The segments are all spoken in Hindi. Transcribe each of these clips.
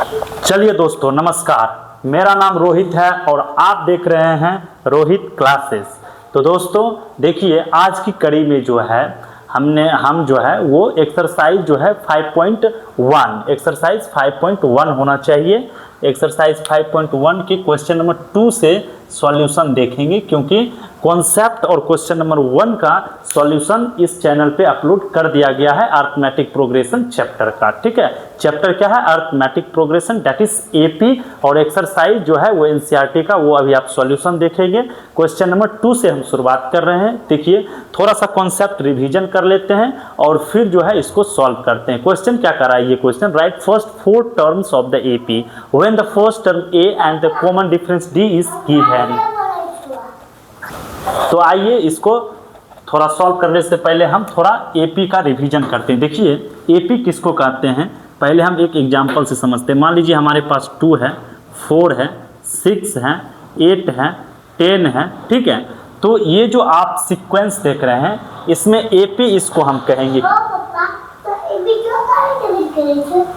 चलिए दोस्तों नमस्कार, मेरा नाम रोहित है और आप देख रहे हैं रोहित क्लासेस। तो दोस्तों देखिए, आज की कड़ी में जो है हम जो है वो एक्सरसाइज जो है 5.1 एक्सरसाइज 5.1 होना चाहिए। एक्सरसाइज 5.1 के क्वेश्चन नंबर 2 से सॉल्यूशन देखेंगे, क्योंकि कॉन्सेप्ट और क्वेश्चन नंबर 1 का सॉल्यूशन इस चैनल पे अपलोड कर दिया गया है अरिथमेटिक प्रोग्रेशन चैप्टर का। ठीक है, चैप्टर क्या है? Arithmetic progression, that is AP. और एक्सरसाइज जो है वो एनसीईआरटी का, वो अभी आप सॉल्यूशन देखेंगे। क्वेश्चन नंबर 2 से हम शुरुआत कर रहे हैं। देखिए, थोड़ा सा कॉन्सेप्ट रिवीजन कर लेते हैं और फिर जो है इसको सॉल्व करते हैं। क्वेश्चन क्या कर रहा है ये question? Right first 4 terms of the AP when the first term A and the common difference D is given. तो आइए इसको थोड़ा सॉल्व करने से पहले हम थोड़ा एपी का रिवीजन करते हैं। देखिए, एपी किसको कहते हैं पहले हम एक एग्जांपल से समझते हैं। मान लीजिए हमारे पास 2 है, 4 है, 6 है, 8 है, 10 है। ठीक है, तो ये जो आप सीक्वेंस देख रहे हैं इसमें एपी इसको हम कहेंगे।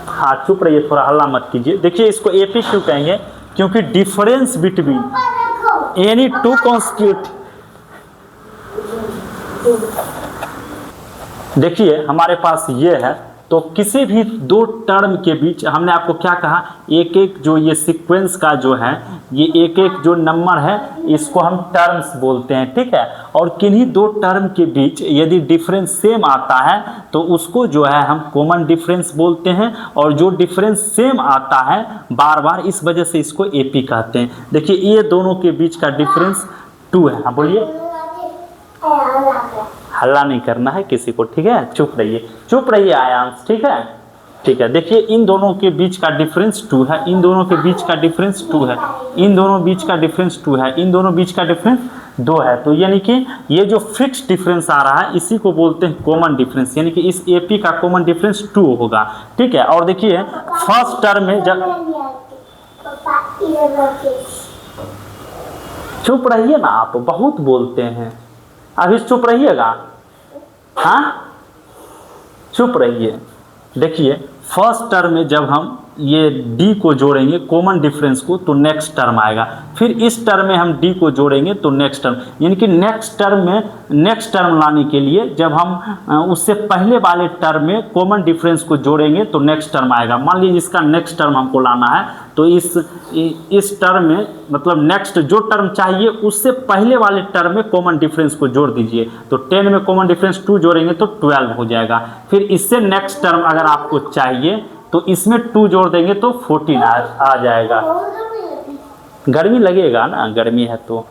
हाँ चुप रहिए, थोड़ा हल्ला मत कीजिए। देखिए, इसको एपी क्यों कहेंगे? क्योंकि difference between any two constitute. देखिए हमारे पास ये है, तो किसी भी 2 टर्म के बीच हमने आपको क्या कहा, एक एक जो ये सीक्वेंस का जो है, ये एक एक जो नंबर है इसको हम टर्म्स बोलते हैं। ठीक है, और किन्हीं 2 टर्म के बीच यदि डिफरेंस सेम आता है तो उसको जो है हम कॉमन डिफरेंस बोलते हैं, और जो डिफरेंस सेम आता है बार बार, इस वजह से इसको एपी कहते हैं। देखिए, ये दोनों के बीच का डिफरेंस 2 है। हाँ बोलिए, हल्ला नहीं करना है किसी को, ठीक है? चुप रहिए आयांश, ठीक है? ठीक है, देखिए इन दोनों के बीच का डिफरेंस 2 है, इन दोनों के बीच का डिफरेंस 2 है, इन दोनों बीच का डिफरेंस 2 है, इन दोनों बीच का डिफरेंस 2 है। तो यानी कि ये जो फिक्स डिफरेंस आ रहा है इसी को बोलते हैं कॉमन डिफरेंस, यानी कि इस एपी का कॉमन डिफरेंस 2 होगा। ठीक है, और देखिए फर्स्ट टर्म में जब, चुप रहिए ना, आप बहुत बोलते हैं, अभी चुप रहिएगा। हाँ चुप रहिए। देखिए फर्स्ट टर्म में जब हम ये डी को जोड़ेंगे कॉमन डिफरेंस को तो नेक्स्ट टर्म आएगा, फिर इस टर्म में हम डी को जोड़ेंगे तो नेक्स्ट टर्म, यानी कि नेक्स्ट टर्म में नेक्स्ट टर्म लाने के लिए जब हम उससे पहले वाले टर्म में कॉमन डिफरेंस को जोड़ेंगे तो नेक्स्ट टर्म आएगा। मान लीजिए इसका नेक्स्ट टर्म हमको लाना है, तो इस टर्म में मतलब नेक्स्ट जो टर्म चाहिए उससे पहले वाले टर्म में कॉमन डिफरेंस को जोड़ दीजिए। तो 10 में कॉमन डिफरेंस 2 जोड़ेंगे तो 12 हो जाएगा। फिर इससे नेक्स्ट टर्म अगर आपको चाहिए तो इसमें 2 जोड़ देंगे तो 14 आ जाएगा। गर्मी लगेगा ना, गर्मी है तो।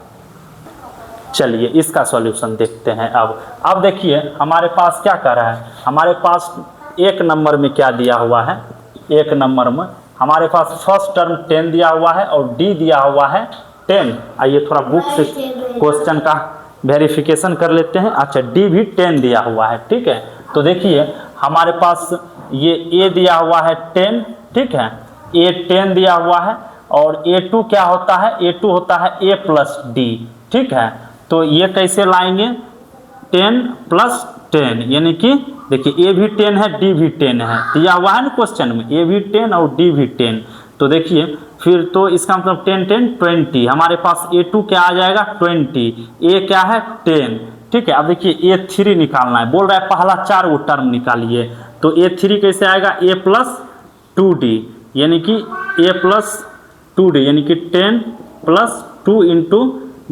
चलिए इसका सॉल्यूशन देखते हैं। अब देखिए हमारे पास क्या कर रहा है, हमारे पास एक नंबर में क्या दिया हुआ है, एक नंबर में हमारे पास फर्स्ट टर्म 10 दिया हुआ है और डी दिया हुआ है 10। आइए थोड़ा बुक से क्वेश्चन का वेरिफिकेशन कर लेते हैं। अच्छा, डी भी 10 दिया हुआ है। ठीक है, तो देखिए हमारे पास ये ए दिया हुआ है 10। ठीक है, ए 10 दिया हुआ है, और A2 क्या होता है? A2 होता है A प्लस डी। ठीक है, तो ये कैसे लाएंगे? 10 प्लस 10, यानी कि देखिए ए भी 10 है, डी भी 10 है, दिया हुआ है ना क्वेश्चन में, ए भी 10 और डी भी 10। तो देखिए फिर तो इसका मतलब 10 10 20, हमारे पास A2 क्या आ जाएगा? 20, ए क्या है? 10। ठीक है, अब देखिए A3 निकालना है, बोल रहा है पहला 4 वो टर्म निकालिए। तो A3 कैसे आएगा? A प्लस 2D, यानी कि A प्लस 2D, यानी कि 10 प्लस 2 इंटू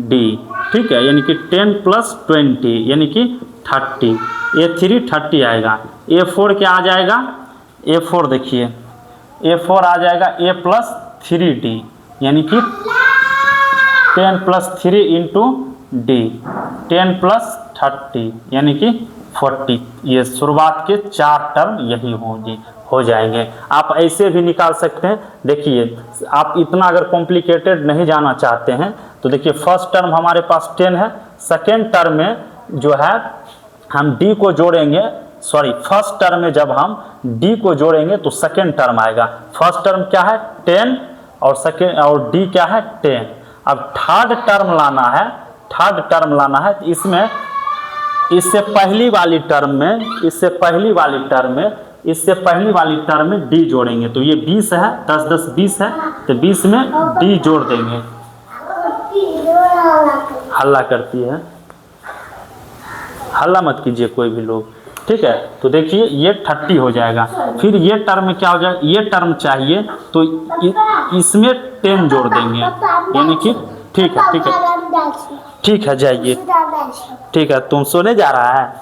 डी। ठीक है, यानी कि 10 प्लस 20, यानी कि 30। A3 30 आएगा। A4 क्या आ जाएगा? A4 देखिए, A4 आ जाएगा A प्लस 3D, यानी कि 10 प्लस 3 इंटू डी, 10 प्लस 30, यानी कि 40। ये शुरुआत के 4 टर्म यही हो जाएंगे। आप ऐसे भी निकाल सकते हैं। देखिए आप इतना अगर कॉम्प्लिकेटेड नहीं जाना चाहते हैं तो देखिए फर्स्ट टर्म हमारे पास 10 है, सेकेंड टर्म में जो है हम डी को जोड़ेंगे, सॉरी फर्स्ट टर्म में जब हम डी को जोड़ेंगे तो सेकेंड टर्म आएगा। फर्स्ट टर्म क्या है? 10, और सेकेंड और डी क्या है? 10। अब थर्ड टर्म लाना है, थर्ड टर्म लाना है, इसमें इससे पहली वाली टर्म में इससे पहली वाली टर्म में डी जोड़ेंगे, तो ये 20 है, 10 10 20 है, तो 20 में डी जोड़ देंगे। हल्ला करती है, हल्ला मत कीजिए कोई भी लोग, ठीक है। तो देखिए ये 30 हो जाएगा। फिर ये टर्म क्या हो जाएगा, ये टर्म चाहिए तो इसमें 10 जोड़ देंगे, यानी कि ठीक है ठीक है ठीक है, जाइए, ठीक है, तुम सोने जा रहा है,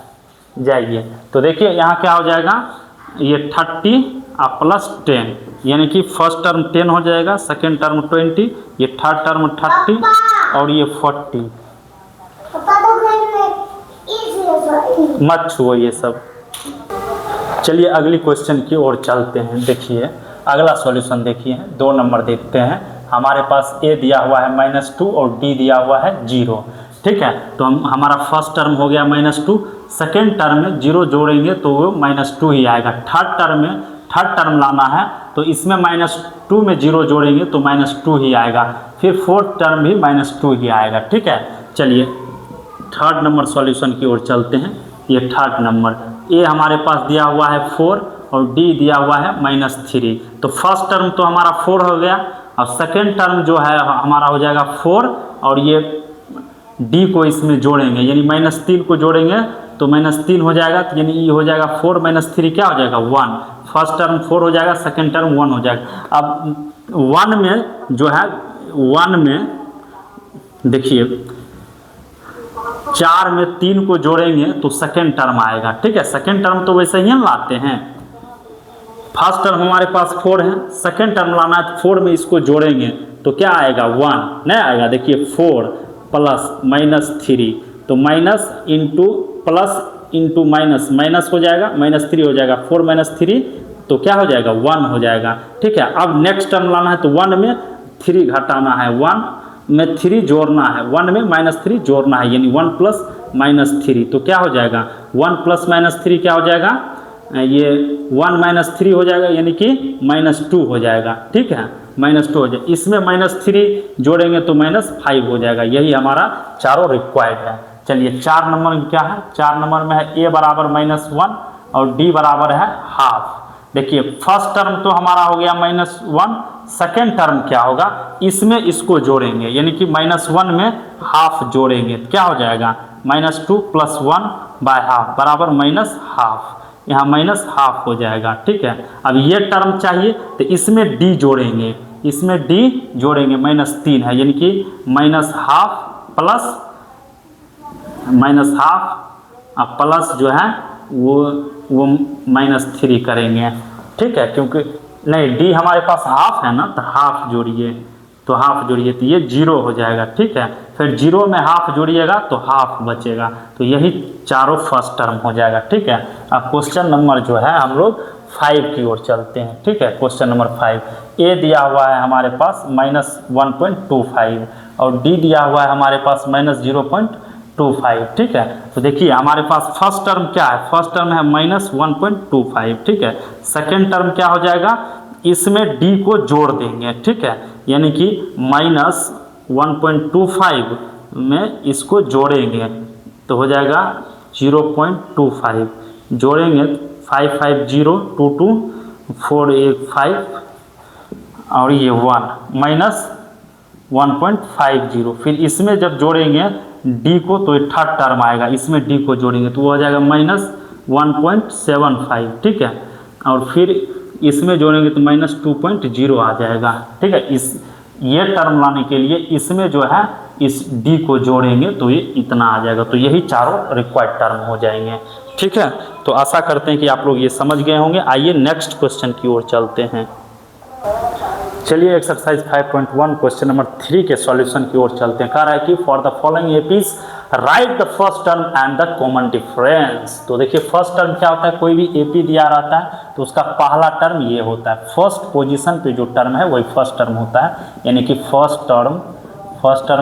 जाइए। तो देखिए यहाँ क्या हो जाएगा, ये 30 प्लस 10, यानी कि फर्स्ट टर्म 10 हो जाएगा, सेकेंड टर्म 20, ये थर्ड टर्म 30 और ये 40। मत छुओ ये सब। चलिए अगली क्वेश्चन की ओर चलते हैं। देखिए अगला सॉल्यूशन देखिए, 2 नंबर देखते हैं। हमारे पास ए दिया हुआ है -2 और डी दिया हुआ है 0, ठीक है। तो हमारा फर्स्ट टर्म हो गया -2, सेकेंड टर्म में 0 जोड़ेंगे तो वो -2 ही आएगा। थर्ड टर्म लाना है तो इसमें -2 में 0 जोड़ेंगे तो -2 ही आएगा। फिर फोर्थ टर्म भी -2 ही आएगा, ठीक है। चलिए थर्ड नंबर सॉल्यूशन की ओर चलते हैं। ये थर्ड नंबर, ए हमारे पास दिया हुआ है 4 और डी दिया हुआ है -3। तो फर्स्ट टर्म तो हमारा 4 हो गया और सेकेंड टर्म जो है हमारा हो जाएगा 4 और ये डी को इसमें जोड़ेंगे, यानी -3 को जोड़ेंगे तो -3 हो जाएगा, तो यानी ये हो जाएगा 4 - 3 क्या हो जाएगा 1। फर्स्ट टर्म 4 हो जाएगा, सेकेंड टर्म 1 हो जाएगा। अब 1 में जो है 1 में देखिए 4 में 3 को जोड़ेंगे तो सेकेंड टर्म आएगा, ठीक है। सेकेंड टर्म तो वैसे ही हम लाते हैं। फर्स्ट टर्म हमारे पास 4 है, सेकेंड टर्म लाना है तो 4 में इसको जोड़ेंगे तो क्या आएगा 1 नहीं आएगा। देखिए 4 प्लस -3, तो minus into plus into minus हो जाएगा, -3 हो जाएगा। 4 - 3 तो क्या हो जाएगा 1 हो जाएगा, ठीक है। अब नेक्स्ट टर्म लाना है तो 1 में 3 घटाना है, 1 में 3 जोड़ना है, 1 में -3 जोड़ना है, यानी 1 + -3 तो क्या हो जाएगा 1 + -3 क्या हो जाएगा, ये 1 - 3 हो जाएगा, यानी कि -2 हो जाएगा, ठीक है। -2 हो जाएगा, इसमें -3 जोड़ेंगे तो -5 हो जाएगा। यही हमारा चारों रिक्वायर्ड है। चलिए 4 नंबर में क्या है, 4 नंबर में है ए बराबर -1 और डी बराबर है ½ देखिए फर्स्ट टर्म तो हमारा हो गया -1, सेकेंड टर्म क्या होगा, इसमें इसको जोड़ेंगे, यानी कि -1 में ½ जोड़ेंगे, क्या हो जाएगा -2 + 1/2 बराबर -½ यहाँ -½ हो जाएगा, ठीक है। अब ये टर्म चाहिए तो इसमें d जोड़ेंगे, इसमें d जोड़ेंगे, -3 है, यानी कि -½ प्लस -½ प्लस जो है वो -3 करेंगे, ठीक है। क्योंकि नहीं d हमारे पास ½ है ना, तो ½ जोड़िए, तो ½ जोड़िए तो ये 0 हो जाएगा, ठीक है। फिर 0 में ½ जोड़िएगा तो ½ बचेगा, तो यही चारों फर्स्ट टर्म हो जाएगा, ठीक है। अब क्वेश्चन नंबर जो है हम लोग 5 की ओर चलते हैं, ठीक है। क्वेश्चन नंबर 5, ए दिया हुआ है हमारे पास -1.25 और डी दिया हुआ है हमारे पास -0.25, ठीक है। तो देखिए हमारे पास फर्स्ट टर्म क्या है, फर्स्ट टर्म है -1.25, ठीक है। सेकेंड टर्म क्या हो जाएगा, इसमें d को जोड़ देंगे, ठीक है, यानी कि -1.25 में इसको जोड़ेंगे तो हो जाएगा 0.25, जोड़ेंगे 550 22 415 और ये 1 -1.50, फिर इसमें जब जोड़ेंगे d को तो थर्ड टर्म आएगा, इसमें d को जोड़ेंगे तो वो हो जाएगा -1.75, ठीक है। और फिर इसमें जोड़ेंगे तो -2.0 आ जाएगा, ठीक है। ये टर्म लाने के लिए इसमें जो है इस d को जोड़ेंगे तो ये इतना आ जाएगा, तो यही चारों रिक्वायर्ड टर्म हो जाएंगे, ठीक है। तो आशा करते हैं कि आप लोग ये समझ गए होंगे। आइए नेक्स्ट क्वेश्चन की ओर चलते हैं। चलिए एक्सरसाइज 5.1 क्वेश्चन नंबर 3 के सॉल्यूशन की ओर चलते हैं। कह रहा है कि for the following APs right the first term and the common difference. तो देखिए फर्स्ट टर्म क्या होता है, कोई भी एपी दिया रहता है तो उसका पहला टर्म ये होता है, फर्स्ट पोजीशन पे जो टर्म है वही फर्स्ट टर्म होता है, यानी कि फर्स्ट टर्म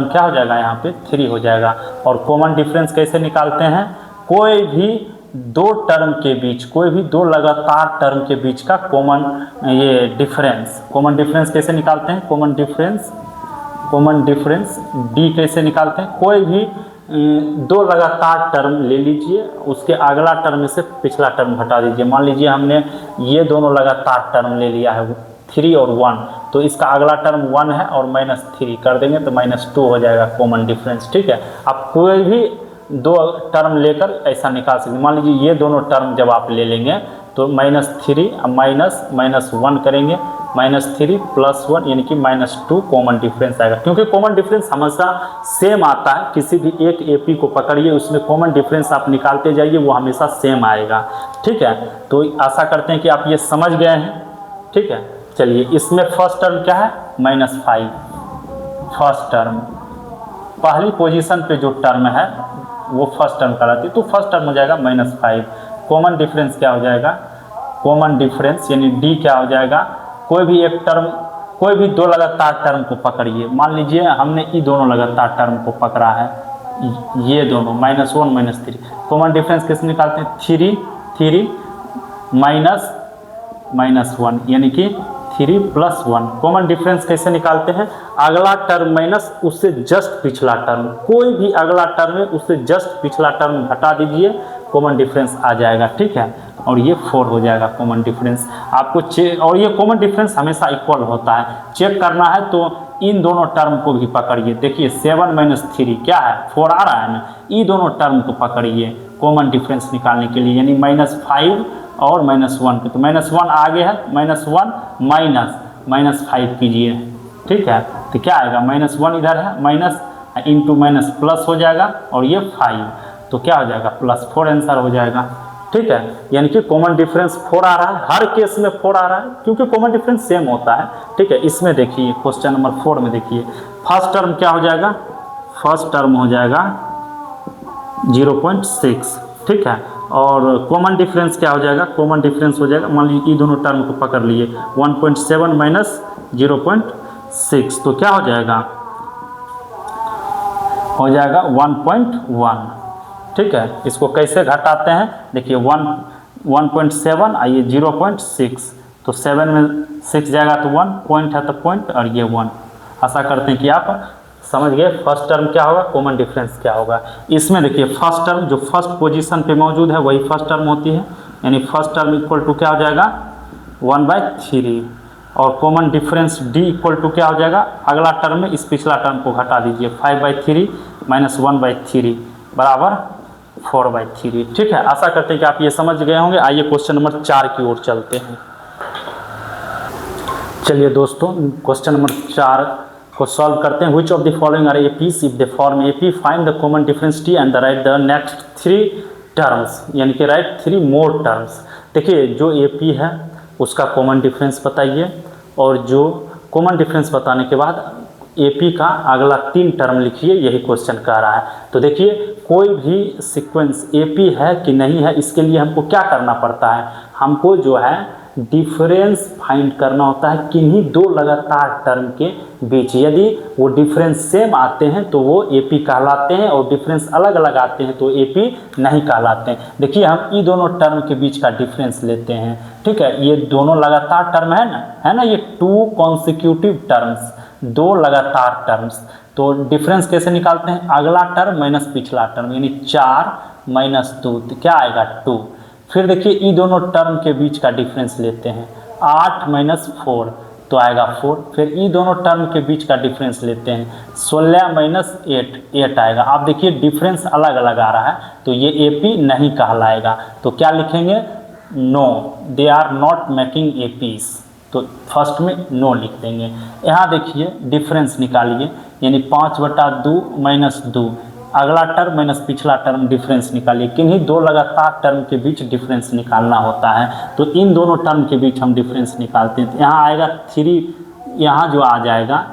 क्या हो जाएगा यहाँ पे 3 हो जाएगा। और कॉमन डिफरेंस कैसे निकालते हैं, कोई भी दो टर्म के बीच, कोई भी दो लगातार टर्म के बीच का कॉमन डिफरेंस कैसे निकालते हैं, कॉमन डिफरेंस डी कैसे निकालते हैं, कोई भी दो लगातार टर्म ले लीजिए, उसके अगला टर्म से पिछला टर्म घटा दीजिए। मान लीजिए हमने ये दोनों लगातार टर्म ले लिया है 3 और 1, तो इसका अगला टर्म 1 है और -3 कर देंगे तो -2 हो जाएगा कॉमन डिफरेंस। ठीक है, आप कोई भी दो टर्म लेकर ऐसा निकाल सकते। मान लीजिए ये दोनों टर्म जब आप ले लेंगे तो -3 -1 करेंगे, -3 +1 यानी कि -2 कॉमन डिफरेंस आएगा। क्योंकि कॉमन डिफरेंस हमेशा सेम आता है, किसी भी एक एपी को पकड़िए, उसमें कॉमन डिफरेंस आप निकालते जाइए, वो हमेशा सेम आएगा। ठीक है, तो आशा करते हैं कि आप ये समझ गए हैं। ठीक है, चलिए इसमें फर्स्ट टर्म क्या है, -5। फर्स्ट टर्म पहली पोजीशन पे जो टर्म है वो फर्स्ट टर्म कहलाती है, तो फर्स्ट टर्म हो जाएगा -5। कॉमन डिफरेंस क्या हो जाएगा, कॉमन डिफरेंस यानी डी क्या हो जाएगा, कोई भी एक टर्म, कोई भी दो लगातार टर्म को पकड़िए। मान लीजिए हमने ये दोनों लगातार टर्म को पकड़ा है, ये दोनों -1 -3, कॉमन डिफरेंस किस निकालते हैं, 3 -1 यानी कि 3 + 1। कॉमन डिफरेंस कैसे निकालते हैं, अगला टर्म माइनस उससे जस्ट पिछला टर्म, कोई भी अगला टर्म है उससे जस्ट पिछला टर्म घटा दीजिए, कॉमन डिफरेंस आ जाएगा। ठीक है, और ये 4 हो जाएगा कॉमन डिफरेंस। आपको चेक, और ये कॉमन डिफरेंस हमेशा इक्वल होता है, चेक करना है तो इन दोनों टर्म को भी पकड़िए। देखिए 7 - 3 क्या है, 4 आ रहा है ना, ये दोनों टर्म को पकड़िए कॉमन डिफरेंस निकालने के लिए, यानी -5 और -1 पे, तो -1 आगे है, -1 -5 कीजिए। ठीक है, तो क्या आएगा, -1 इधर है, माइनस इंटू माइनस प्लस हो जाएगा, और ये 5, तो क्या हो जाएगा, +4 आंसर हो जाएगा। ठीक है, यानी कि कॉमन डिफरेंस 4 आ रहा है, हर केस में 4 आ रहा है क्योंकि कॉमन डिफरेंस सेम होता है। ठीक है, इसमें देखिए क्वेश्चन नंबर 4 में देखिए फर्स्ट टर्म क्या हो जाएगा, फर्स्ट टर्म हो जाएगा 0.6। ठीक है, और कॉमन डिफरेंस क्या हो जाएगा, कॉमन डिफरेंस हो जाएगा, मान लीजिए ये दोनों टर्म को पकड़ लिए, 1.7 माइनस 0.6, तो क्या हो जाएगा, हो जाएगा 1.1। ठीक है, इसको कैसे घटाते हैं, देखिए 1.7 आइए 0.6, तो 7 में 6 जाएगा तो 1 पॉइंट है तो पॉइंट, और ये 1। आशा करते हैं कि आप समझ गए फर्स्ट टर्म क्या होगा, कॉमन डिफरेंस क्या होगा। इसमें देखिए फर्स्ट टर्म जो फर्स्ट पोजीशन पे मौजूद है वही फर्स्ट टर्म होती है, यानी फर्स्ट टर्म इक्वल टू क्या हो जाएगा, 1/3, और common difference D equal to क्या हो जाएगा, अगला टर्म में इस पिछला टर्म को घटा दीजिए, 5/3 माइनस 1/3 बराबर 4/3। ठीक है, आशा करते हैं कि आप ये समझ गए होंगे। आइए क्वेश्चन नंबर 4 की ओर चलते हैं। चलिए दोस्तों, क्वेश्चन नंबर 4 को सॉल्व करते हैं। Which of the following are APs, if the form AP find the common difference D and write the next 3 terms, यानी कि राइट 3 मोर टर्म्स। देखिए जो एपी है उसका कॉमन डिफरेंस बताइए, और जो कॉमन डिफरेंस बताने के बाद एपी का अगला 3 टर्म लिखिए, यही क्वेश्चन कह रहा है। तो देखिए कोई भी सीक्वेंस एपी है कि नहीं है, इसके लिए हमको क्या करना पड़ता है, हमको जो है डिफरेंस फाइंड करना होता है किन्हीं दो लगातार टर्म के बीच। यदि वो डिफरेंस सेम आते हैं तो वो एपी कहलाते हैं, और डिफरेंस अलग अलग आते हैं तो एपी नहीं कहलाते हैं। देखिए हम ये दोनों टर्म के बीच का डिफरेंस लेते हैं। ठीक है, ये दोनों लगातार टर्म है ना, ये 2 कॉन्सिक्यूटिव टर्म्स, 2 लगातार टर्म्स। तो डिफरेंस कैसे निकालते हैं, अगला टर्म माइनस पिछला टर्म, यानी 4 माइनस 2, तो क्या आएगा 2। फिर देखिए ये दोनों टर्म के बीच का डिफरेंस लेते हैं, 8 माइनस 4 तो आएगा 4। फिर ये दोनों टर्म के बीच का डिफरेंस लेते हैं, 16 माइनस 8 आएगा। आप देखिए डिफरेंस अलग अलग आ रहा है तो ये एपी नहीं कहलाएगा, तो क्या लिखेंगे, no, they are not making APs, तो फर्स्ट में नो लिख देंगे। यहाँ देखिए डिफरेंस निकालिए, यानी 5/2 माइनस 2, अगला टर्म माइनस पिछला टर्म डिफरेंस निकालिए। किन्हीं दो लगातार टर्म के बीच डिफरेंस निकालना होता है, तो इन दोनों टर्म के बीच हम डिफरेंस निकालते हैं। तो यहाँ आएगा 3, यहाँ जो आ जाएगा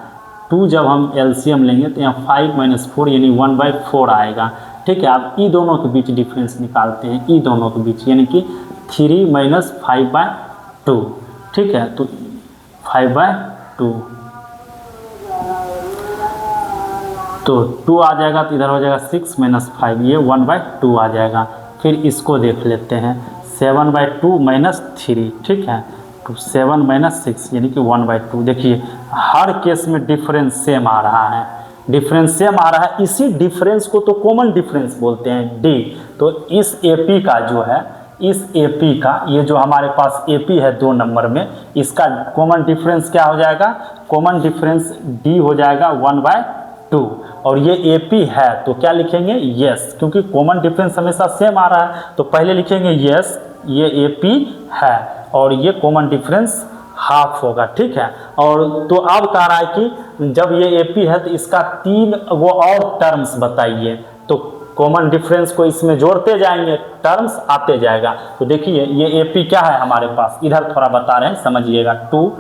2, जब हम एलसीएम लेंगे तो यहाँ 5 माइनस 4 यानी 1/4 आएगा। ठीक है, आप ई दोनों के बीच डिफरेंस निकालते हैं, ई दोनों के बीच, यानी कि 3 माइनस 5/2। ठीक है, तो 5/2, तो 2 आ जाएगा, तो इधर हो जाएगा 6 माइनस 5, ये 1/2 आ जाएगा। फिर इसको देख लेते हैं, 7/2 माइनस 3। ठीक है, तो 7 माइनस 6 यानी कि 1/2। देखिए हर केस में डिफरेंस सेम आ रहा है, डिफरेंस सेम आ रहा है, इसी डिफरेंस को तो कॉमन डिफरेंस बोलते हैं डी। तो इस AP का जो है, इस AP का ये जो हमारे पास AP है 2 नंबर में, इसका कॉमन डिफरेंस क्या हो जाएगा, कॉमन डिफरेंस D हो जाएगा 1/2। और ये AP है तो क्या लिखेंगे, यस, क्योंकि कॉमन डिफरेंस हमेशा सेम आ रहा है तो पहले लिखेंगे यस ये AP है और ये कॉमन डिफरेंस हाफ होगा, ठीक है। और तो अब कह रहा है कि जब ये AP है तो इसका 3 वो और टर्म्स बताइए, तो कॉमन डिफरेंस को इसमें जोड़ते जाएंगे, टर्म्स आते जाएगा। तो देखिए ये AP क्या है हमारे पास, इधर थोड़ा बता रहे हैं समझिएगा, 2,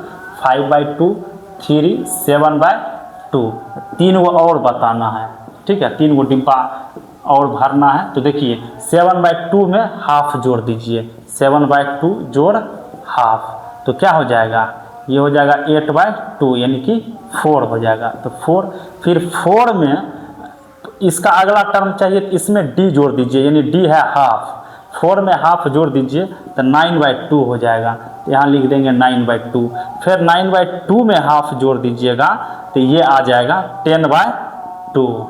5/2, 3, 7/2, 3 वो और बताना है, ठीक है, 3 वो डिब्बा और भरना है। तो देखिए 7/2 में हाफ जोड़ दीजिए, 7/2 जोड़ हाफ, तो क्या हो जाएगा, ये हो जाएगा 8/2 यानी कि 4 हो जाएगा। तो 4, फिर 4 में इसका अगला टर्म चाहिए तो इसमें D जोड़ दीजिए, यानी D है हाफ, 4 में हाफ जोड़ दीजिए तो 9/2 हो जाएगा, तो यहाँ लिख देंगे 9/2। फिर 9/2 में हाफ जोड़ दीजिएगा तो ये आ जाएगा 10/2,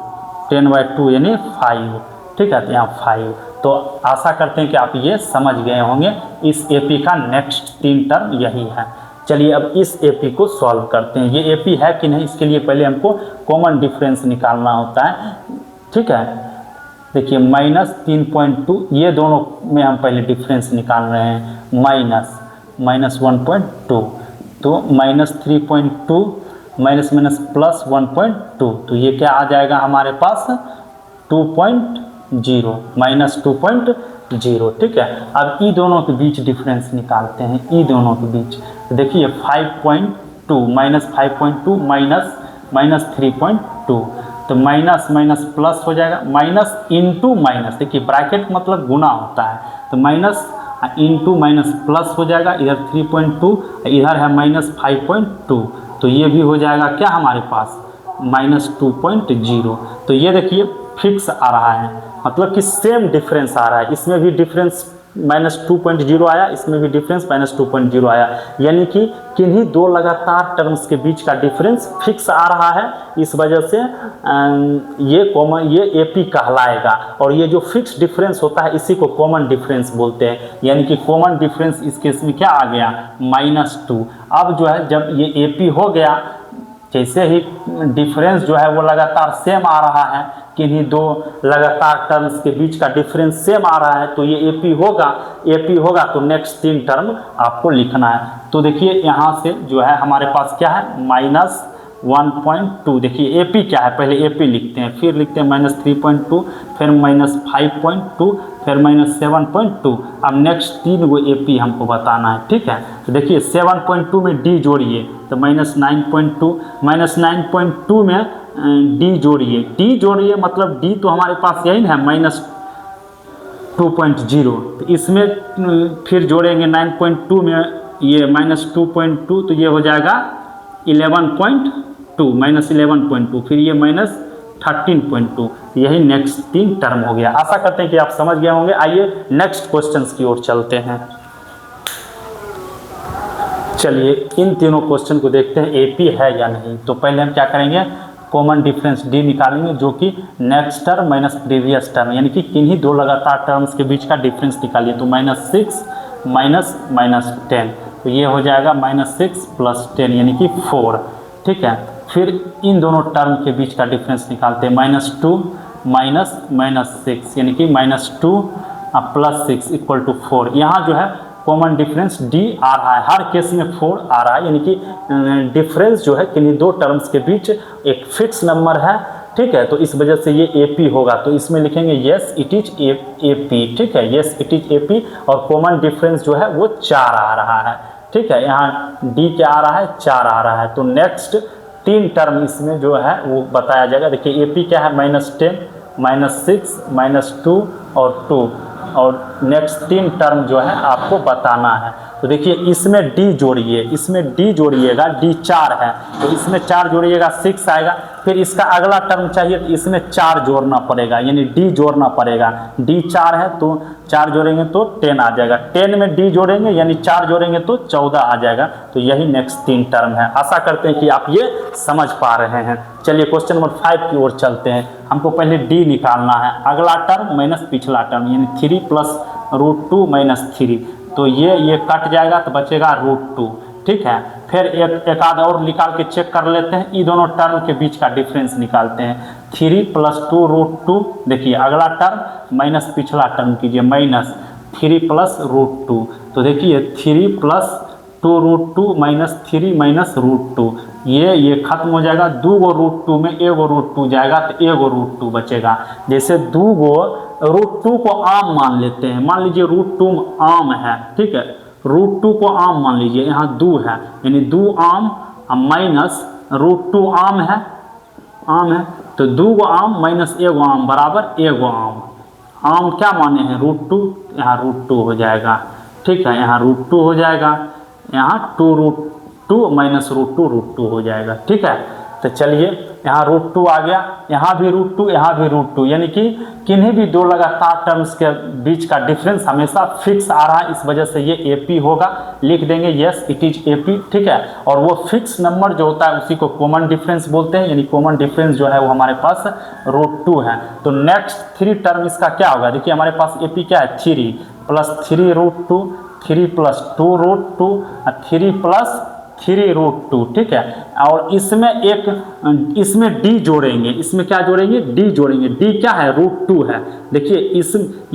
10/2 यानी 5, ठीक है, तो यहाँ 5। तो आशा करते हैं कि आप ये समझ गए होंगे, इस AP का नेक्स्ट 3 टर्म यही है। चलिए अब इस AP को सॉल्व करते हैं, ये AP है कि नहीं इसके लिए पहले हमको कॉमन डिफरेंस निकालना होता है, ठीक है। देखिए -3.2, ये दोनों में हम पहले डिफरेंस निकाल रहे हैं, -1.2, तो -3.2 माइनस +1.2, तो ये क्या आ जाएगा हमारे पास 2.0, -2.0, ठीक है। अब ई दोनों के बीच डिफरेंस निकालते हैं, ई दोनों के बीच, तो देखिए 5.2 -5.2 -3.2, तो माइनस माइनस प्लस हो जाएगा, माइनस इंटू माइनस, देखिए ब्रैकेट मतलब गुना होता है, तो माइनस इंटू माइनस प्लस हो जाएगा, इधर 3.2 इधर है -5.2, तो ये भी हो जाएगा क्या हमारे पास -2.0। तो ये देखिए फिक्स आ रहा है, मतलब कि सेम डिफरेंस आ रहा है, इसमें भी डिफरेंस -2.0 आया, इसमें भी डिफरेंस -2.0 आया, यानी कि किन्हीं दो लगातार टर्म्स के बीच का डिफरेंस फिक्स आ रहा है। इस वजह से ये AP कहलाएगा, और ये जो फिक्स डिफरेंस होता है इसी को कॉमन डिफरेंस बोलते हैं, यानी कि कॉमन डिफरेंस इस केस में क्या आ गया -2। अब जो है जब ये AP हो गया, जैसे ही डिफरेंस जो है वो लगातार सेम आ रहा है, किन्हीं दो लगातार टर्म्स के बीच का डिफरेंस सेम आ रहा है, तो ये AP होगा तो नेक्स्ट 3 टर्म आपको लिखना है। तो देखिए यहाँ से जो है हमारे पास क्या है -1.2, देखिए AP क्या है, पहले AP लिखते हैं, फिर लिखते हैं -3.2, फिर -5.2, फिर -7.2। अब नेक्स्ट 3 वो AP हमको बताना है, ठीक है। तो देखिए 7.2 में D जोड़िए तो -9.2 में D जोड़िए, मतलब D तो हमारे पास यही है -2.0, तो इसमें फिर जोड़ेंगे 9.2 में ये -2.2, तो ये हो जाएगा 11.2 -11.2, फिर ये -13.2, यही नेक्स्ट 3 टर्म हो गया। आशा करते हैं कि आप समझ गए होंगे। आइए नेक्स्ट क्वेश्चंस की ओर चलते हैं। चलिए इन तीनों क्वेश्चन को देखते हैं AP है या नहीं। तो पहले हम क्या करेंगे, कॉमन डिफरेंस D निकालेंगे, जो कि next term minus previous term, यानी कि किन्हीं दो लगातार टर्म्स के बीच का डिफरेंस निकालिए। तो -6 -10, तो ये हो जाएगा -6 + 10 यानी कि 4, ठीक है। फिर इन दोनों टर्म के बीच का डिफरेंस निकालते हैं, -2 -6 यानी कि -2 + 6 = 4। यहाँ जो है कॉमन डिफरेंस D आ रहा है, हर केस में 4 आ रहा है, यानी कि डिफरेंस जो है किन्हीं दो टर्म्स के बीच एक फिक्स नंबर है, ठीक है। तो इस वजह से ये AP होगा, तो इसमें लिखेंगे येस इट इज AP, ठीक है, येस इट इज AP। और कॉमन डिफरेंस जो है वो 4 आ रहा है, ठीक है, यहाँ D क्या आ रहा है 4 आ रहा है। तो नेक्स्ट 3 टर्म इसमें जो है वो बताया जाएगा। देखिए AP क्या है -10 -6 -2 और 2, और नेक्स्ट 3 टर्म जो है आपको बताना है। तो देखिए इसमें डी जोड़िए, इसमें डी जोड़िएगा, डी 4 है तो इसमें 4 जोड़िएगा 6 आएगा। फिर इसका अगला टर्म चाहिए तो इसमें 4 जोड़ना पड़ेगा, यानी डी जोड़ना पड़ेगा। डी 4 है तो 4 जोड़ेंगे तो 10 आ जाएगा, 10 में डी जोड़ेंगे यानी 4 जोड़ेंगे तो 14 आ जाएगा। तो यही नेक्स्ट 3 टर्म है। आशा करते हैं कि आप ये समझ पा रहे हैं। चलिए क्वेश्चन नंबर 5 की ओर चलते हैं। हमको पहले डी निकालना है, अगला टर्म माइनस पिछला टर्म, यानी 3 प्लस √2 माइनस 3, तो ये कट जाएगा तो बचेगा √2। ठीक है, फिर एक आध और निकाल के चेक कर लेते हैं, ये दोनों टर्म के बीच का डिफरेंस निकालते हैं। 3 प्लस 2 √2, देखिए अगला टर्म माइनस पिछला टर्म कीजिए, माइनस 3 प्लस √2, तो देखिए 3 प्लस 2 √2 माइनस 3 माइनस √2, ये खत्म हो जाएगा। 2 गो √2 में 1 गो √2 जाएगा तो 1 गो √2 बचेगा। जैसे 2 गो √2 को आम मान लेते हैं, मान लीजिए √2 आम है, ठीक है, √2 को आम मान लीजिए, यहाँ 2 है यानी 2 आम माइनस √2 आम है, तो 2 गो आम माइनस 1 गो आम बराबर 1 गो आम। आम क्या माने हैं √2, यहाँ √2 हो जाएगा। ठीक है, यहाँ √2 हो जाएगा, यहाँ 2√2 माइनस √2 हो जाएगा। ठीक है, तो चलिए यहाँ √2 आ गया, यहाँ भी √2, यहाँ भी √2, यानी कि किन्हीं भी दो लगातार टर्म्स के बीच का डिफरेंस हमेशा फिक्स आ रहा है, इस वजह से ये एपी होगा। लिख देंगे यस इट इज एपी। ठीक है, और वो फिक्स नंबर जो होता है उसी को कॉमन डिफरेंस बोलते हैं, यानी कॉमन डिफरेंस जो है वो हमारे पास √2 है। तो नेक्स्ट 3 टर्म इसका क्या होगा, देखिए हमारे पास एपी क्या है, 3 प्लस 3 √2, 3 प्लस 2 √2, 3 प्लस 3 √2। ठीक है, और इसमें डी जोड़ेंगे, इसमें क्या जोड़ेंगे, डी जोड़ेंगे। डी क्या है, √2 है। देखिए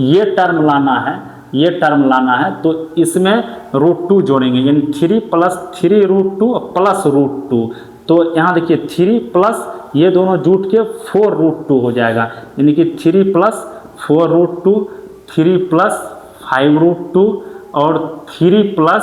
ये टर्म लाना है, ये टर्म लाना है तो इसमें √2 जोड़ेंगे, यानी 3 प्लस 3 √2 प्लस √2। तो यहाँ देखिए 3 प्लस ये दोनों जुट के 4 √2 हो जाएगा, यानी कि 3 प्लस 4 √2, 3 प्लस 5 √2 और 3 प्लस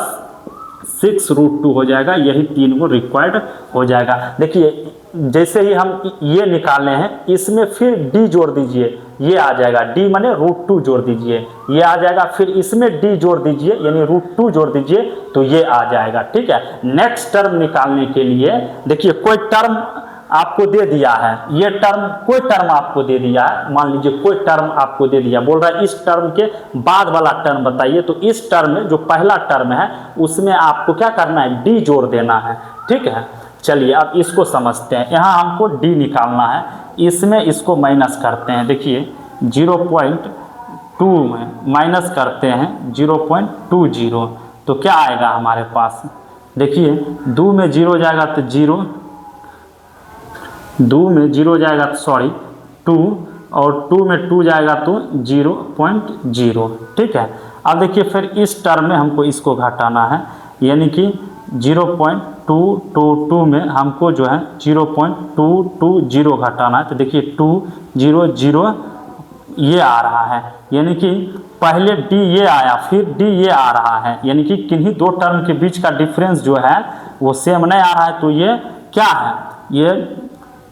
6 √2 हो जाएगा। यही 3 को रिक्वायर्ड हो जाएगा। देखिए जैसे ही हम ये निकाले हैं, इसमें फिर डी जोड़ दीजिए, ये आ जाएगा, डी माने √2 जोड़ दीजिए, ये आ जाएगा। फिर इसमें डी जोड़ दीजिए यानी √2 जोड़ दीजिए तो ये आ जाएगा। ठीक है, नेक्स्ट टर्म निकालने के लिए देखिए कोई टर्म आपको दे दिया है, ये टर्म कोई टर्म आपको दे दिया है, मान लीजिए कोई टर्म आपको दे दिया, बोल रहा है इस टर्म के बाद वाला टर्म बताइए। तो इस टर्म में जो पहला टर्म है उसमें आपको क्या करना है, डी जोड़ देना है। ठीक है, चलिए अब इसको समझते हैं। यहाँ हमको डी निकालना है, इसमें इसको माइनस करते हैं। देखिए 0.2 में माइनस करते हैं 0.20, तो क्या आएगा हमारे पास, देखिए 2 में 0 जाएगा तो 0, 2 में 0 जाएगा तो सॉरी 2, और 2 में 2 जाएगा तो 0.0। ठीक है, अब देखिए फिर इस टर्म में हमको इसको घटाना है, यानी कि 0.222 में हमको जो है 0.220 घटाना है। तो देखिए 200 ये आ रहा है, यानी कि पहले डी ये आया फिर डी ये आ रहा है, यानी कि किन्हीं दो टर्म के बीच का डिफरेंस जो है वो सेम नहीं आ रहा है। तो ये क्या है, ये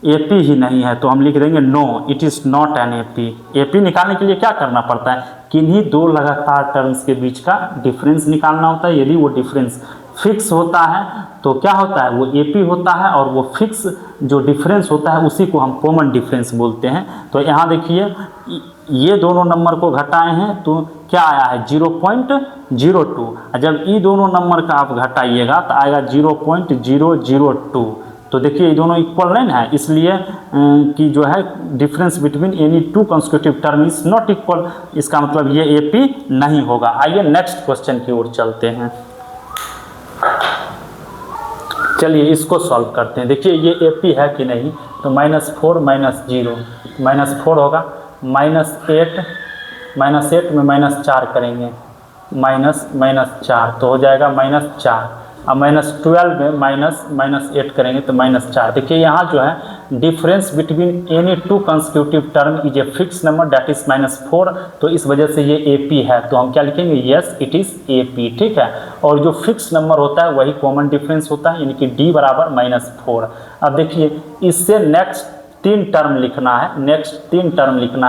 एपी ही नहीं है, तो हम लिख देंगे no it is not an AP. AP निकालने के लिए क्या करना पड़ता है, किन्हीं दो लगातार टर्म्स के बीच का डिफरेंस निकालना होता है। यदि वो डिफरेंस फिक्स होता है तो क्या होता है, वो एपी होता है, और वो फिक्स जो डिफरेंस होता है उसी को हम कॉमन डिफरेंस बोलते हैं। तो यहाँ देखिए ये दोनों नंबर को घटाए हैं तो क्या आया है 0.02, जब ये दोनों नंबर का आप घटाइएगा तो आएगा 0.002। तो देखिए ये दोनों इक्वल नहीं है, इसलिए कि जो है difference between any two consecutive term is not equal, इसका मतलब ये एपी नहीं होगा। आइए नेक्स्ट क्वेश्चन की ओर चलते हैं। चलिए इसको सॉल्व करते हैं। देखिए ये एपी है कि नहीं, तो -4 -0 -4 होगा, -8 में -4 करेंगे, -4 तो हो जाएगा -4। अब -12 में -8 करेंगे तो -4। देखिए यहाँ जो है difference between any two consecutive term is a fix number that is -4, तो इस वजह से ये एपी है। तो हम क्या लिखेंगे, यस इट इज़ एपी। ठीक है, और जो फिक्स नंबर होता है वही कॉमन डिफरेंस होता है, यानी कि डी बराबर -4। अब देखिए इससे नेक्स्ट 3 टर्म लिखना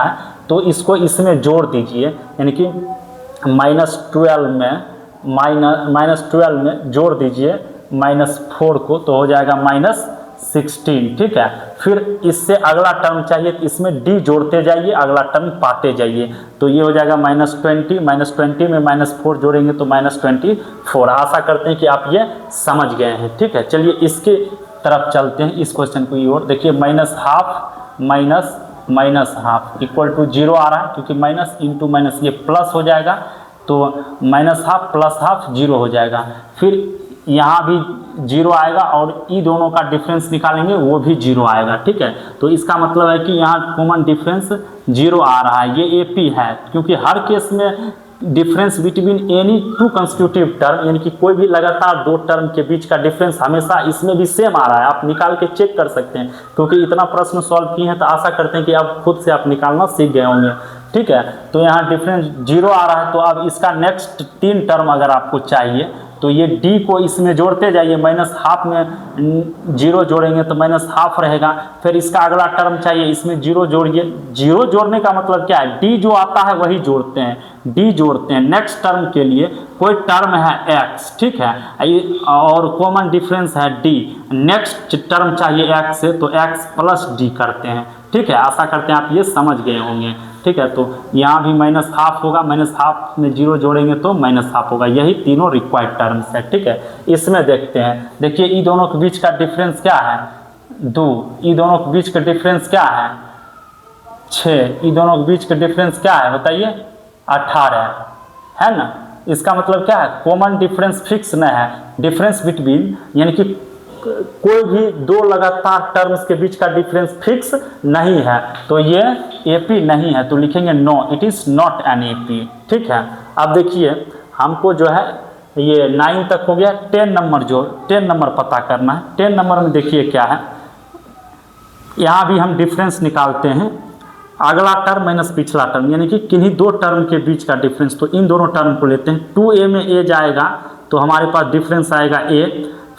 है, तो इसको इसमें जोड़ दीजिए, यानी कि -12 में -12 में जोड़ दीजिए -4 को, तो हो जाएगा -16, ठीक है। फिर इससे अगला टर्म चाहिए तो इसमें d जोड़ते जाइए, अगला टर्म पाते जाइए, तो ये हो जाएगा -20 में -4 जोड़ेंगे तो -24। आशा करते हैं कि आप ये समझ गए हैं, ठीक है। चलिए इसके तरफ चलते हैं, इस क्वेश्चन की ओर। देखिए -12 इक्वल टू 0 आ रहा है, क्योंकि माइनस इंटू माइनस ये प्लस हो जाएगा, तो -12 प्लस हाफ 0 हो जाएगा। फिर यहाँ भी 0 आएगा और ई दोनों का डिफरेंस निकालेंगे, वो भी 0 आएगा, ठीक है। तो इसका मतलब है कि यहाँ कॉमन डिफरेंस 0 आ रहा है, ये AP है, क्योंकि हर केस में difference between any two constitutive term, यानी कि कोई भी लगातार दो टर्म के बीच का डिफरेंस हमेशा इसमें भी सेम आ रहा है। आप निकाल के चेक कर सकते हैं, क्योंकि इतना प्रश्न सॉल्व किए हैं तो आशा करते हैं कि आप खुद से आप निकालना सीख गए होंगे, ठीक है। तो यहाँ डिफरेंस 0 आ रहा है, तो अब इसका नेक्स्ट 3 टर्म अगर आपको चाहिए तो ये d को इसमें जोड़ते जाइए, -12 में 0 जोड़ेंगे तो -12 रहेगा। फिर इसका अगला टर्म चाहिए, इसमें 0 जोड़िए। 0 जोड़ने का मतलब क्या है, d जो आता है वही जोड़ते हैं, d जोड़ते हैं। नेक्स्ट टर्म के लिए कोई टर्म है x, ठीक है, और कॉमन डिफरेंस है d। नेक्स्ट टर्म चाहिए x से, तो x प्लस d करते हैं, ठीक है। आशा करते हैं आप ये समझ गए होंगे, ठीक है। तो यहाँ भी -12 होगा, -12 में 0 जोड़ेंगे तो -12 होगा। यही तीनों रिक्वायर्ड टर्म्स है, ठीक है। इसमें देखते हैं, देखिए ई दोनों के बीच का डिफरेंस क्या है, 2। ई दोनों के बीच का डिफरेंस क्या है, 6। ई दोनों के बीच का डिफरेंस क्या है बताइए, 18 है ना। इसका मतलब क्या है, कॉमन डिफरेंस फिक्स नहीं है। डिफरेंस बिटवीन यानी कि कोई भी दो लगातार टर्म्स के बीच का डिफरेंस फिक्स नहीं है, तो ये AP नहीं है, तो लिखेंगे no, it is not an AP, ठीक है। अब देखिए हमको जो है ये 9 तक हो गया, 10 नंबर पता करना है। 10 नंबर में देखिए क्या है, यहाँ भी हम डिफरेंस निकालते हैं, अगला टर्म माइनस पिछला टर्म, यानी कि किन्हीं दो टर्म के बीच का डिफरेंस। तो इन दोनों टर्म को लेते हैं, 2a में a जाएगा तो हमारे पास डिफरेंस आएगा a।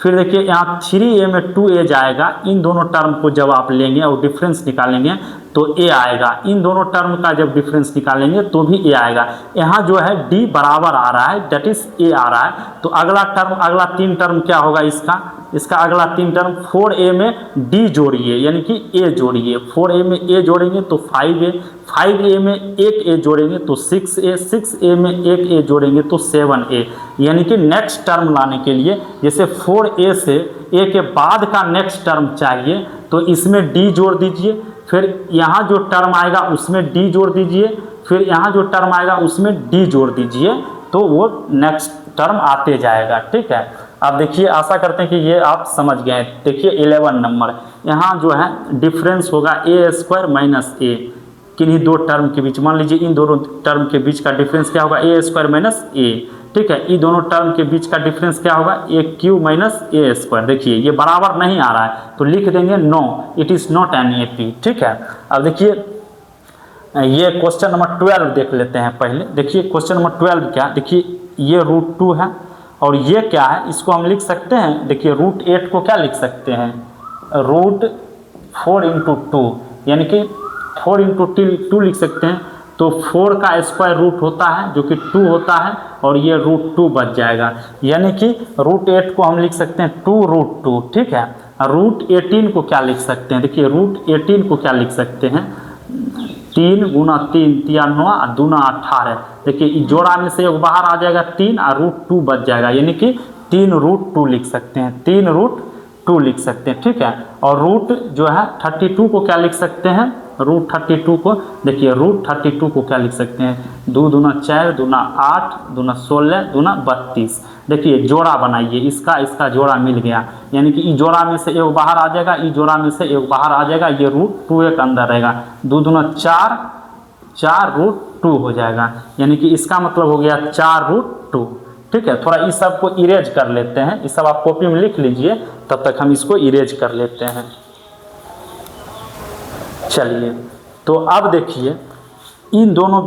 फिर देखिए यहाँ 3a में 2a जाएगा, इन दोनों टर्म को जब आप लेंगे और डिफरेंस निकालेंगे तो a आएगा। इन दोनों टर्म का जब डिफरेंस निकालेंगे तो भी a आएगा। यहाँ जो है d बराबर आ रहा है, दैट इज a आ रहा है। तो अगला टर्म, अगला 3 टर्म क्या होगा इसका अगला 3 टर्म 4a में d जोड़िए, यानी कि a जोड़िए। 4a में a जोड़ेंगे तो 5a, 5a में एक a जोड़ेंगे तो 6a, 6a में एक a जोड़ेंगे तो 7a। यानी कि नेक्स्ट टर्म लाने के लिए जैसे 4a से a के बाद का नेक्स्ट टर्म चाहिए, तो इसमें d जोड़ दीजिए। फिर यहाँ जो टर्म आएगा उसमें d जोड़ दीजिए, फिर यहाँ जो टर्म आएगा उसमें d जोड़ दीजिए, तो वो नेक्स्ट टर्म आते जाएगा, ठीक है। अब देखिए आशा करते हैं कि ये आप समझ गए। देखिए 11 नंबर, यहाँ जो है डिफरेंस होगा a² माइनस a, किन्हीं दो टर्म के बीच। मान लीजिए इन दोनों टर्म के बीच का डिफरेंस क्या होगा, a² माइनस a, ठीक है। इन दोनों टर्म के बीच का डिफरेंस क्या होगा, a³ माइनस a²। देखिए ये बराबर नहीं आ रहा है, तो लिख देंगे no, it is not an AP, ठीक है। अब देखिए ये क्वेश्चन नंबर 12 देख लेते हैं पहले। देखिए क्वेश्चन नंबर 12 क्या, देखिए ये √2 है और ये क्या है, इसको हम लिख सकते हैं। देखिए √8 को क्या लिख सकते हैं, √4 × 2, यानी कि 4 × 2 लिख सकते हैं। तो 4 का स्क्वायर रूट होता है जो कि 2 होता है, और ये √2 बच जाएगा। यानी कि √8 को हम लिख सकते हैं 2√2, ठीक है। √18 को क्या लिख सकते हैं, देखिए √18 को क्या लिख सकते हैं, 3 × 3 = 9 और 2 × 18। देखिए जोड़ा में से एक बाहर आ जाएगा 3 और √2 बच जाएगा, यानी कि 3√2 लिख सकते हैं, 3√2 लिख सकते हैं, ठीक है। और रूट जो है 32 को क्या लिख सकते हैं, √32 को, देखिए √32 को क्या लिख सकते हैं, 2 दूना 4, 2 8, 2 16, 2 32। देखिए जोड़ा बनाइए, इसका जोड़ा मिल गया, यानी कि ई जोड़ा में से एक बाहर आ जाएगा, ई जोड़ा में से एक बाहर आ जाएगा, ये √2 एक अंदर रहेगा, 2 दूना 4, 4√2 हो जाएगा, यानी कि इसका मतलब हो गया 4√2, ठीक है। थोड़ा इस सब को इरेज कर लेते हैं, इस सब आप कॉपी में लिख लीजिए, तब तक हम इसको इरेज कर लेते हैं। चलिए तो अब देखिए इन दोनों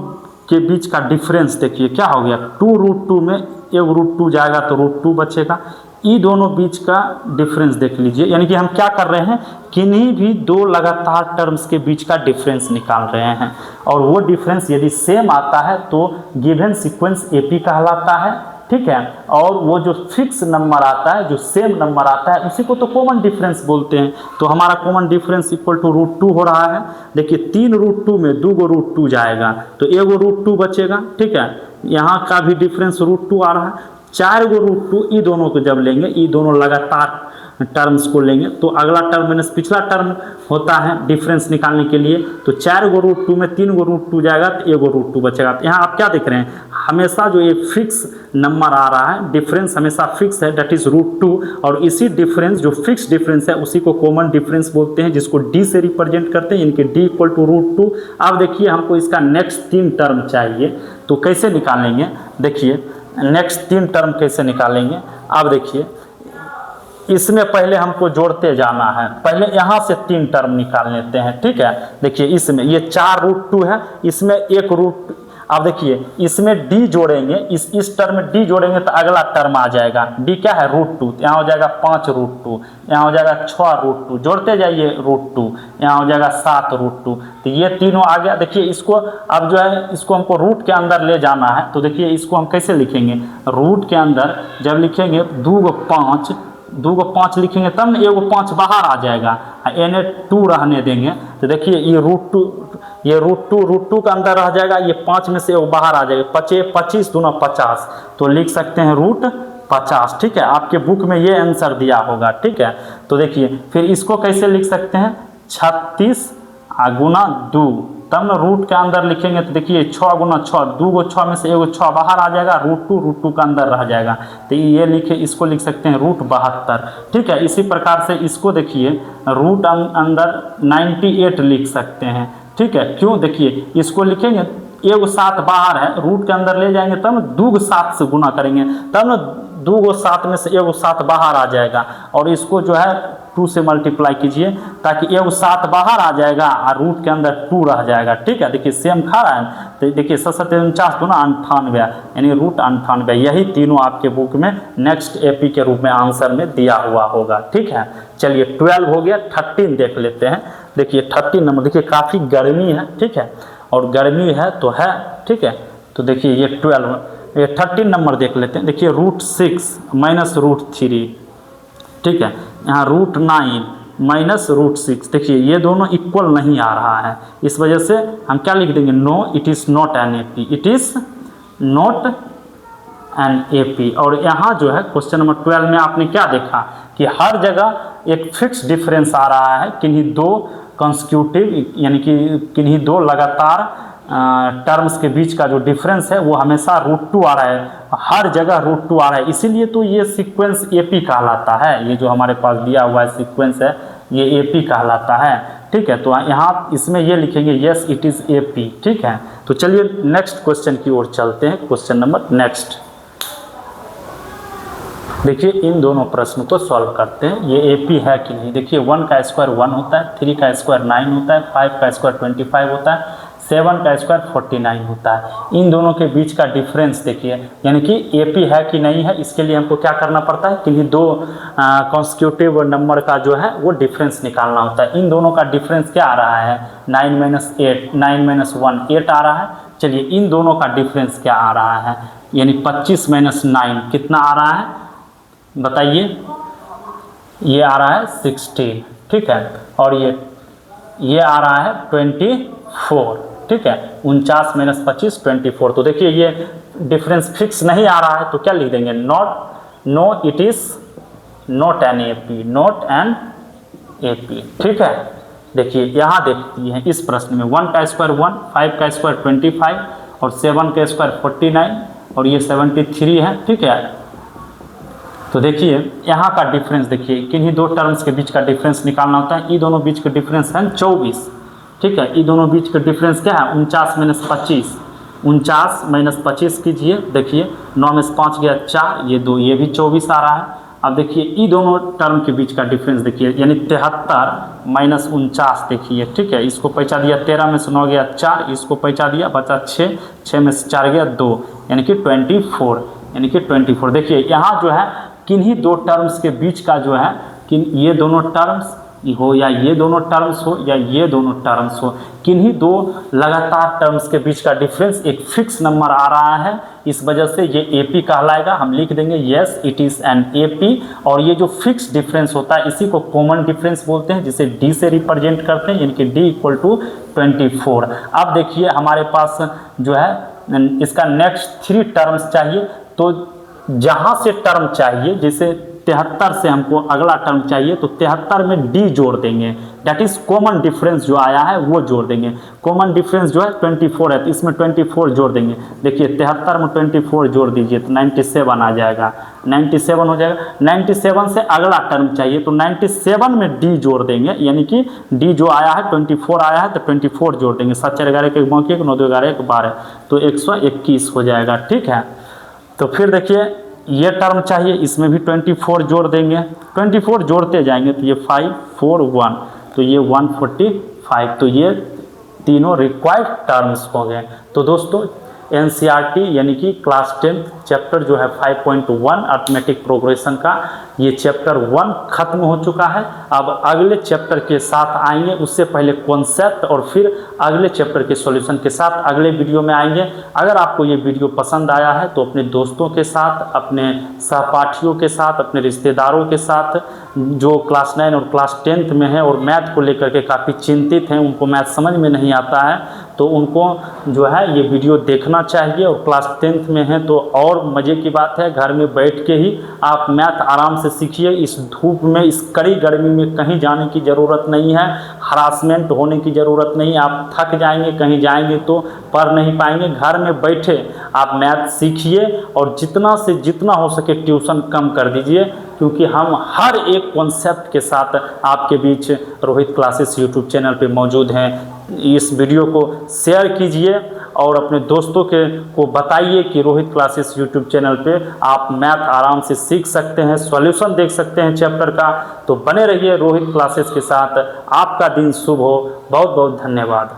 के बीच का डिफरेंस देखिए क्या हो गया, 2√2 में एक √2 जाएगा तो √2 बचेगा। ई दोनों बीच का डिफरेंस देख लीजिए, यानी कि हम क्या कर रहे हैं, किन्हीं भी दो लगातार टर्म्स के बीच का डिफरेंस निकाल रहे हैं, और वो डिफरेंस यदि सेम आता है तो गिवन सीक्वेंस AP कहलाता है, ठीक है। और वो जो फिक्स नंबर आता है, जो सेम नंबर आता है, उसी को तो कॉमन डिफरेंस बोलते हैं। तो हमारा कॉमन डिफरेंस इक्वल टू √2 हो रहा है। देखिए 3√2 में 2 गो √2 जाएगा तो 1 गो √2 बचेगा, ठीक है। यहाँ का भी डिफरेंस √2 आ रहा है। 4 गो √2 ये दोनों को जब लेंगे, ये दोनों लगातार टर्म्स को लेंगे तो अगला टर्म माइनस पिछला टर्म होता है डिफरेंस निकालने के लिए। तो 4 गो √2 में 3 गो √2 जाएगा तो 1 गो √2 बचेगा। तो यहाँ आप क्या देख रहे हैं, हमेशा जो ये फिक्स नंबर आ रहा है, डिफरेंस हमेशा फिक्स है, दैट इज √2। और इसी डिफरेंस जो फिक्स डिफरेंस है उसी को कॉमन डिफरेंस बोलते हैं, जिसको डी से रिप्रेजेंट करते हैं, इनके डी इक्वल टू √2। अब देखिए हमको इसका नेक्स्ट 3 टर्म चाहिए, तो कैसे निकालेंगे, देखिए नेक्स्ट 3 टर्म कैसे निकालेंगे। अब देखिए इसमें पहले हमको जोड़ते जाना है, पहले यहाँ से 3 टर्म निकाल लेते हैं, ठीक है। देखिए इसमें ये 4 √2 है, इसमें 1 √2। अब देखिए इसमें d जोड़ेंगे, इस टर्म में d जोड़ेंगे तो अगला टर्म आ जाएगा, d क्या है √2, यहाँ हो जाएगा 5 √2, यहाँ हो जाएगा 6 √2, जोड़ते जाइए √2, यहाँ हो जाएगा 7 √2। तो ये तीनों आ गया। देखिए इसको अब जो है इसको हमको रूट के अंदर ले जाना है, तो देखिए इसको हम कैसे लिखेंगे, रूट के अंदर जब लिखेंगे 2 को 5 लिखेंगे तब ना 1 को 5 बाहर आ जाएगा, यानी 2 रहने देंगे। तो देखिए ये √2 का अंदर रह जाएगा, ये 5 में से 1 बाहर आ जाएगा, 25 दूना 50, तो लिख सकते हैं √50, ठीक है। आपके बुक में ये आंसर दिया होगा, ठीक है। तो देखिए फिर इसको कैसे लिख सकते हैं, 36 गुना 2, तब ना रूट के अंदर लिखेंगे तो देखिए 6 गुना 6, 2 गो 6 में से 1 गो 6 बाहर आ जाएगा, √2 का अंदर रह जाएगा, तो ये लिखे, इसको लिख सकते हैं √72, ठीक है। इसी प्रकार से इसको देखिए रूट अंदर 98 लिख सकते हैं, ठीक है। क्यों, देखिए इसको लिखेंगे 1 गो 7 बाहर है, रूट के अंदर ले जाएंगे तब 2 गो 7 से गुना करेंगे, तब ना 2 गो 7 में से 1 गो 7 बाहर आ जाएगा, और इसको जो है 2 से मल्टीप्लाई कीजिए ताकि 1 गो 7 बाहर आ जाएगा और रूट के अंदर 2 रह जाएगा, ठीक है। देखिए सेम खा रहा है, तो देखिए 7×7 दूना 98, यानी √98। यही तीनों आपके बुक में नेक्स्ट एपी के रूप में आंसर में दिया हुआ होगा, ठीक है। चलिए 12 हो गया, 13 देख लेते हैं। देखिए 13 नंबर, देखिए काफ़ी गर्मी है, ठीक है, और गर्मी है तो है, ठीक है। तो देखिए ये 13 नंबर देख लेते हैं। देखिए √6 माइनस √3, ठीक है। यहाँ √9 माइनस √6, देखिए ये दोनों इक्वल नहीं आ रहा है, इस वजह से हम क्या लिख देंगे, no it is not an AP, it is not an AP. और यहाँ जो है क्वेश्चन नंबर 12 में आपने क्या देखा कि हर जगह एक फिक्स डिफरेंस आ रहा है, किन्हीं 2 कंसेक्यूटिव यानी कि किन्हीं 2 लगातार टर्म्स के बीच का जो डिफरेंस है वो हमेशा √2 आ रहा है, हर जगह √2 आ रहा है, इसीलिए तो ये सीक्वेंस एपी कहलाता है। ये जो हमारे पास दिया हुआ है सीक्वेंस है, ये एपी कहलाता है, ठीक है। तो यहाँ इसमें ये लिखेंगे यस इट इज़ एपी, ठीक है। तो चलिए नेक्स्ट क्वेश्चन की ओर चलते हैं। क्वेश्चन नंबर नेक्स्ट, देखिए इन दोनों प्रश्न को सॉल्व करते हैं, ये एपी है कि नहीं। देखिए 1 का स्क्वायर 1 होता है, 3 का स्क्वायर 9 होता है, 5 का स्क्वायर 25 होता है, 7 का स्क्वायर 49 होता है। इन दोनों के बीच का डिफरेंस देखिए, यानी कि एपी है कि नहीं है, इसके लिए हमको क्या करना पड़ता है, किन्हीं 2 कॉन्सेक्यूटिव नंबर का जो है वो डिफरेंस निकालना होता है। इन दोनों का डिफरेंस क्या आ रहा है, 9 - 1 8 आ रहा है। चलिए इन दोनों का डिफरेंस क्या आ रहा है, यानी 25 - 9 कितना आ रहा है बताइए, ये आ रहा है 16, ठीक है। और ये आ रहा है 24, ठीक है। 49 - 25 24। तो देखिए ये डिफरेंस फिक्स नहीं आ रहा है, तो क्या लिख देंगे, no it is not an AP, not an AP, ठीक है। देखिए यहाँ देखती हैं इस प्रश्न में 1 का स्क्वायर 1, 5 का स्क्वायर 25 और 7 का स्क्वायर 49 और ये 73 है, ठीक है। तो देखिए यहाँ का डिफरेंस देखिए, किन्हीं 2 टर्म्स के बीच का डिफरेंस निकालना होता है। ये दोनों बीच का डिफरेंस है 24, ठीक है। ये दोनों बीच का डिफरेंस क्या है, 49 - 25, 49 - 25 कीजिए, देखिए 9 में से 5 गया 4, ये 2, ये भी 24 आ रहा है। अब देखिए ये दोनों टर्म के बीच का डिफरेंस देखिए, यानी 73 - 49 देखिए, ठीक है। इसको पैंचा दिया, 13 में से 9 गया 4, इसको पैंचा दिया, बचा 6, 6 में से 4 गया 2, यानी कि 24, यानी कि 24। देखिए यहाँ जो है किन्हीं 2 टर्म्स के बीच का जो है कि ये दोनों टर्म्स हो या ये दोनों टर्म्स हो या ये दोनों टर्म्स हो, किन्हीं दो लगातार टर्म्स के बीच का डिफरेंस एक फिक्स नंबर आ रहा है, इस वजह से ये AP कहलाएगा। हम लिख देंगे yes it is an AP। और ये जो फिक्स डिफरेंस होता है इसी को कॉमन डिफरेंस बोलते हैं, जिसे D से रिप्रेजेंट करते हैं, यानी कि D = 24। अब देखिए हमारे पास जो है इसका नेक्स्ट 3 टर्म्स चाहिए, तो जहाँ से टर्म चाहिए, जैसे 73 से हमको अगला टर्म चाहिए तो 73 में D जोड़ देंगे, दैट इज कॉमन डिफरेंस जो आया है वो जोड़ देंगे। कॉमन डिफरेंस जो है 24 है तो इसमें 24 जोड़ देंगे। देखिए 73 में 24 जोड़ दीजिए तो 97 आ जाएगा, 97 हो जाएगा। 97 से अगला टर्म चाहिए तो 97 में D जोड़ देंगे, यानी कि D जो आया है 24 आया है तो 24 जोड़ देंगे। 7 4 11 1 9 9 2 11 1 12 तो 121 हो जाएगा। ठीक है, तो फिर देखिए ये टर्म चाहिए, इसमें भी 24 जोड़ देंगे, 24 जोड़ते जाएंगे तो ये 5 4 1 तो ये 145, तो ये तीनों रिक्वायर्ड टर्म्स हो गए। तो दोस्तों NCERT यानी कि क्लास 10 चैप्टर जो है 5.1 अर्थमेटिक प्रोग्रेशन का ये चैप्टर 1 खत्म हो चुका है। अब अगले चैप्टर के साथ आएंगे, उससे पहले कॉन्सेप्ट और फिर अगले चैप्टर के सॉल्यूशन के साथ अगले वीडियो में आएंगे। अगर आपको ये वीडियो पसंद आया है तो अपने दोस्तों के साथ, अपने सहपाठियों के साथ, अपने रिश्तेदारों के साथ जो क्लास 9 और क्लास 10 में है और मैथ को लेकर के काफ़ी चिंतित हैं, उनको मैथ समझ में नहीं आता है, तो उनको जो है ये वीडियो देखना चाहिए। और क्लास 10 में है तो और मज़े की बात है, घर में बैठ के ही आप मैथ आराम से सीखिए। इस धूप में, इस कड़ी गर्मी में कहीं जाने की ज़रूरत नहीं है, हरासमेंट होने की ज़रूरत नहीं। आप थक जाएंगे, कहीं जाएंगे तो पढ़ नहीं पाएंगे। घर में बैठे आप मैथ सीखिए और जितना से जितना हो सके ट्यूशन कम कर दीजिए, क्योंकि हम हर एक कॉन्सेप्ट के साथ आपके बीच रोहित क्लासेस यूट्यूब चैनल पे मौजूद हैं। इस वीडियो को शेयर कीजिए और अपने दोस्तों को बताइए कि रोहित क्लासेस यूट्यूब चैनल पे आप मैथ आराम से सीख सकते हैं, सॉल्यूशन देख सकते हैं चैप्टर का। तो बने रहिए रोहित क्लासेस के साथ। आपका दिन शुभ हो। बहुत बहुत धन्यवाद।